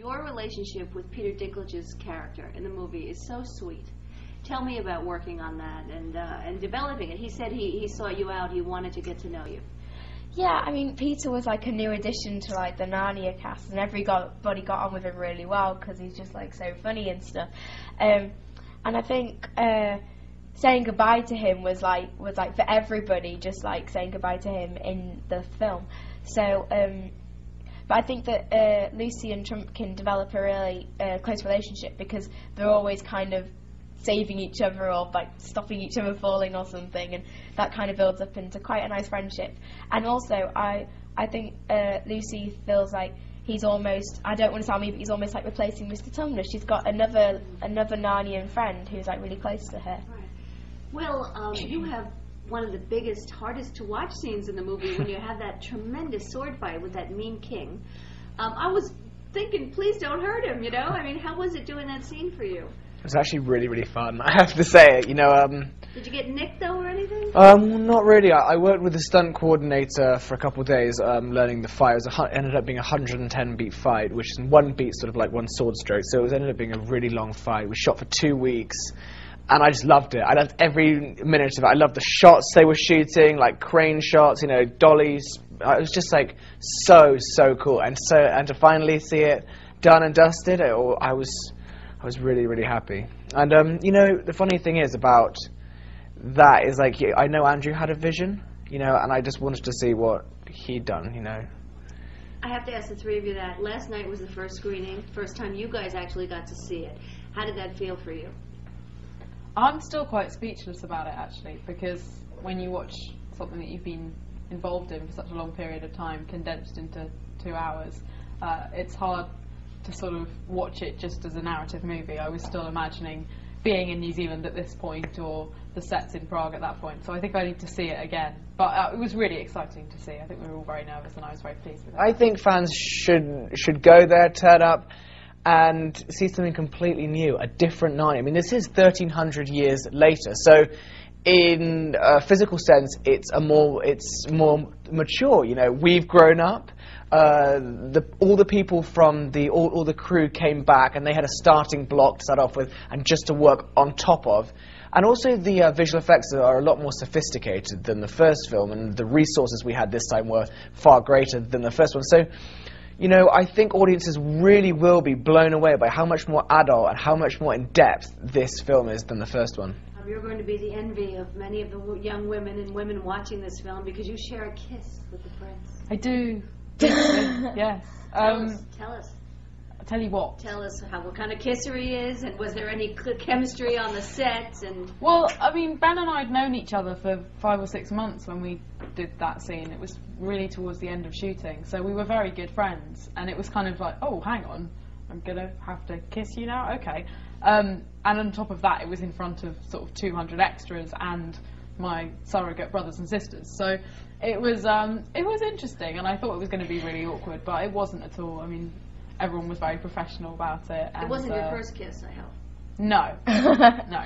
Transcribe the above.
Your relationship with Peter Dinklage's character in the movie is so sweet. Tell me about working on that and developing it. He said he sought you out. He wanted to get to know you. Yeah, I mean, Peter was like a new addition to like the Narnia cast, and everybody got on with him really well because he's just like so funny and stuff. And I think saying goodbye to him was like for everybody, just like saying goodbye to him in the film. So, but I think that Lucy and Trump can develop a really close relationship because they're always kind of saving each other or like stopping each other falling or something, and that kind of builds up into quite a nice friendship. And also I think Lucy feels like he's almost, I don't want to sound mean, but he's almost like replacing Mr. Tumnus. She's got another Narnian friend who's like really close to her. Right. Well, you have one of the biggest, hardest to watch scenes in the movie when you have that tremendous sword fight with that mean king. I was thinking, please don't hurt him, you know? I mean, how was it doing that scene for you? It was actually really, really fun, I have to say. You know, did you get nicked, though, or anything? Not really. I worked with the stunt coordinator for a couple of days learning the fight. It ended up being a 110-beat fight, which is one beat sort of like one sword stroke, so it ended up being a really long fight. We shot for 2 weeks, and I just loved it. I loved every minute of it. I loved the shots they were shooting, like crane shots, you know, dollies. It was just like so cool. And to finally see it done and dusted, I was really, really happy. And, you know, the funny thing is about that is, like, I know Andrew had a vision, you know, and I just wanted to see what he'd done, you know. I have to ask the three of you that. Last night was the first screening, first time you guys actually got to see it. How did that feel for you? I'm still quite speechless about it, actually, because when you watch something that you've been involved in for such a long period of time, condensed into 2 hours, it's hard to sort of watch it just as a narrative movie. I was still imagining being in New Zealand at this point or the sets in Prague at that point, so I think I need to see it again. But it was really exciting to see. I think we were all very nervous and I was very pleased with it. I think fans should go there, turn up and see something completely new, a different Narnia. I mean, this is 1,300 years later, so in a physical sense it's more mature, you know. We've grown up. All the people from all the crew came back, and they had a starting block to start off with and just to work on top of. And also the visual effects are a lot more sophisticated than the first film, and the resources we had this time were far greater than the first one. So, you know, I think audiences really will be blown away by how much more adult and how much more in depth this film is than the first one. You're going to be the envy of many of the young women and women watching this film because you share a kiss with the prince. I do. Yes. Tell us. I'll tell you what. Tell us what kind of kisser he is, and was there any chemistry on the set? And well, I mean, Ben and I had known each other for 5 or 6 months when we did that scene. It was really towards the end of shooting, so we were very good friends. And it was kind of like, oh, hang on, I'm gonna have to kiss you now, okay. And on top of that, it was in front of sort of 200 extras and my surrogate brothers and sisters. So it was interesting, and I thought it was going to be really awkward, but it wasn't at all. I mean, everyone was very professional about it. It wasn't your first kiss, I hope. No. No.